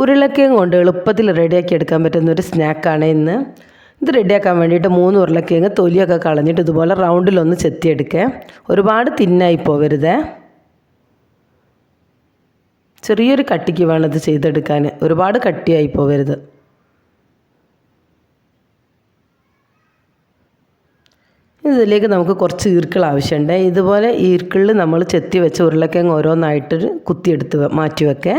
ഉരുളക്കിഴങ്ങ് കൊണ്ട് എളുപ്പത്തിൽ റെഡിയാക്കി എടുക്കാൻ പറ്റുന്ന ഒരു സ്നാക്കാണ് ഇന്ന്. ഇത് റെഡിയാക്കാൻ വേണ്ടിയിട്ട് 3 ഉരുളക്കിഴങ്ങ് തൊലിയൊക്കെ കളഞ്ഞിട്ട് ഇതുപോലെ റൗണ്ടിലൊന്ന് ചെത്തിയെടുക്കുക. ഒരുപാട് തിന്നായി പോവരുത്, ചെറിയൊരു കട്ടിക്ക് വേണം ഇത് ചെയ്തെടുക്കാൻ, ഒരുപാട് കട്ടിയായി പോവരുത്. ഇതിലേക്ക് നമുക്ക് കുറച്ച് ഈർക്കിൾ ആവശ്യമുണ്ട്. ഇതുപോലെ ഈർക്കിളിൽ നമ്മൾ ചെത്തി വെച്ച ഉരുളക്കിഴങ്ങ് ഓരോന്നായിട്ട് കുത്തിയെടുത്ത് മാറ്റി വെക്കേ.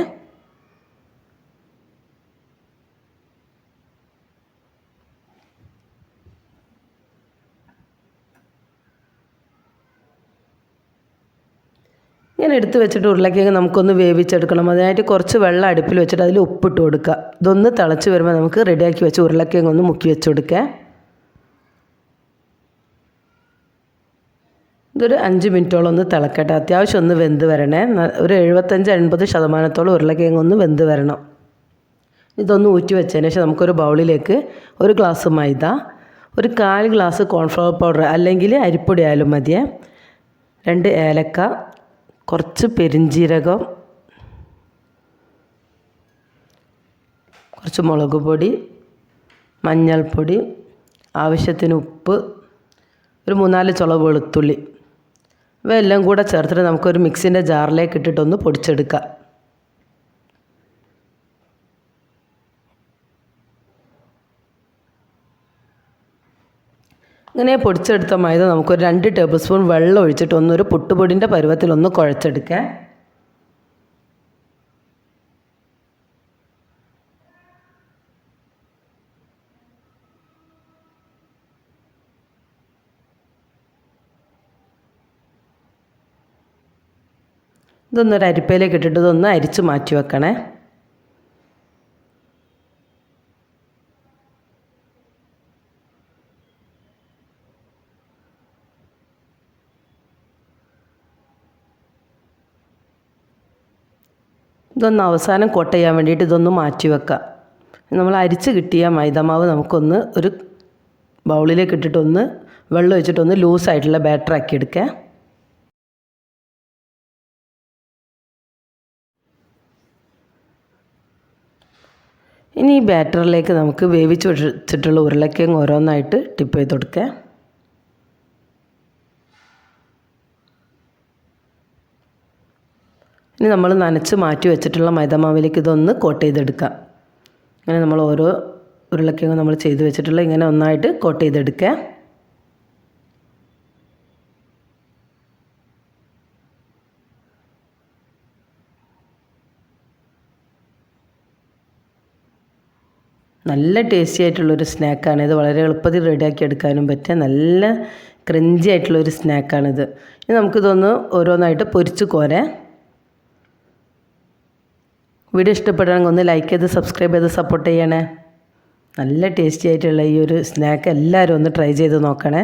ഇങ്ങനെ എടുത്ത് വെച്ചിട്ട് ഉരുളക്കിഴങ്ങ് നമുക്കൊന്ന് വേവിച്ചെടുക്കണം. അതിനായിട്ട് കുറച്ച് വെള്ളം അടുപ്പിൽ വെച്ചിട്ട് അതിൽ ഉപ്പിട്ട് കൊടുക്കുക. ഇതൊന്ന് തിളച്ച് വരുമ്പോൾ നമുക്ക് റെഡിയാക്കി വെച്ച് ഉരുളക്കിഴങ്ങ് ഒന്ന് മുക്കി വെച്ച് കൊടുക്കുക. ഇതൊരു 5 മിനിറ്റോളം ഒന്ന് തിളക്കട്ടെ. അത്യാവശ്യം ഒന്ന് വെന്ത് വരണേ. ഒരു 75-80% ഉരുളക്കിഴങ്ങ് ഒന്ന് വെന്ത് വരണം. ഇതൊന്ന് ഊറ്റി വെച്ചതിന് ശേഷം നമുക്കൊരു ബൗളിലേക്ക് 1 ഗ്ലാസ് മൈദ, ഒരു 1/4 ഗ്ലാസ് കോൺഫ്ലവർ പൗഡർ അല്ലെങ്കിൽ അരിപ്പൊടി ആയാലും മതിയേ, 2 ഏലക്ക, കുറച്ച് പെരിഞ്ജീരകം, കുറച്ച് മുളക് പൊടി, മഞ്ഞൾപ്പൊടി, ആവശ്യത്തിന് ഉപ്പ്, ഒരു 3-4 ചുള വെളുത്തുള്ളി, ഇവയെല്ലാം കൂടെ ചേർത്തിട്ട് നമുക്കൊരു മിക്സിൻ്റെ ജാറിലേക്ക് ഇട്ടിട്ടൊന്ന് പൊടിച്ചെടുക്കാം. ഇങ്ങനെ പൊടിച്ചെടുത്ത മൈദ നമുക്കൊരു 2 ടേബിൾ സ്പൂൺ വെള്ളം ഒഴിച്ചിട്ട് ഒന്നൊരു പുട്ടുപൊടിൻ്റെ പരുവത്തിലൊന്ന് കുഴച്ചെടുക്കാം. ഇതൊന്നൊരു അരിപ്പയിലേക്ക് ഇട്ടിട്ട് ഇതൊന്ന് അരിച്ച് മാറ്റി വെക്കണേ. ഇതൊന്ന് അവസാനം കോട്ട് ചെയ്യാൻ വേണ്ടിയിട്ട് ഇതൊന്ന് മാറ്റി വെക്കാം. നമ്മൾ അരിച്ച് കിട്ടിയ മൈദമാവ് നമുക്കൊന്ന് ഒരു ബൗളിലേക്ക് ഇട്ടിട്ടൊന്ന് വെള്ളം ഒഴിച്ചിട്ടൊന്ന് ലൂസായിട്ടുള്ള ബാറ്ററാക്കി എടുക്കുക. ഇനി ഈ ബാറ്ററിലേക്ക് നമുക്ക് വേവിച്ച് വെച്ചിട്ടുള്ള ഉരുളക്കിഴങ്ങ് ഓരോന്നായിട്ട് ടിപ്പ് ചെയ്ത് കൊടുക്കുക. ഇനി നമ്മൾ നനച്ച് മാറ്റി വെച്ചിട്ടുള്ള മൈദമാവിലേക്ക് ഇതൊന്ന് കോട്ട് ചെയ്തെടുക്കാം. അങ്ങനെ നമ്മൾ ഓരോ ഉരുളക്കിഴങ്ങ് നമ്മൾ ചെയ്ത് വെച്ചിട്ടുള്ള ഇങ്ങനെ ഒന്നായിട്ട് കോട്ട് ചെയ്തെടുക്കുക. നല്ല ടേസ്റ്റി ആയിട്ടുള്ളൊരു സ്നാക്കാണ് ഇത്. വളരെ എളുപ്പത്തിൽ റെഡിയാക്കി എടുക്കാനും പറ്റുക നല്ല ക്രഞ്ചി ആയിട്ടുള്ളൊരു സ്നാക്കാണിത്. ഇനി നമുക്കിതൊന്ന് ഓരോന്നായിട്ട് പൊരിച്ച് കോരാം. വീഡിയോ ഇഷ്ടപ്പെടുകയാണെങ്കിൽ ഒന്ന് ലൈക്ക് ചെയ്ത് സബ്സ്ക്രൈബ് ചെയ്ത് സപ്പോർട്ട് ചെയ്യണേ. നല്ല ടേസ്റ്റി ആയിട്ടുള്ള ഈ ഒരു സ്നാക്ക് എല്ലാവരും ഒന്ന് ട്രൈ ചെയ്ത് നോക്കണേ.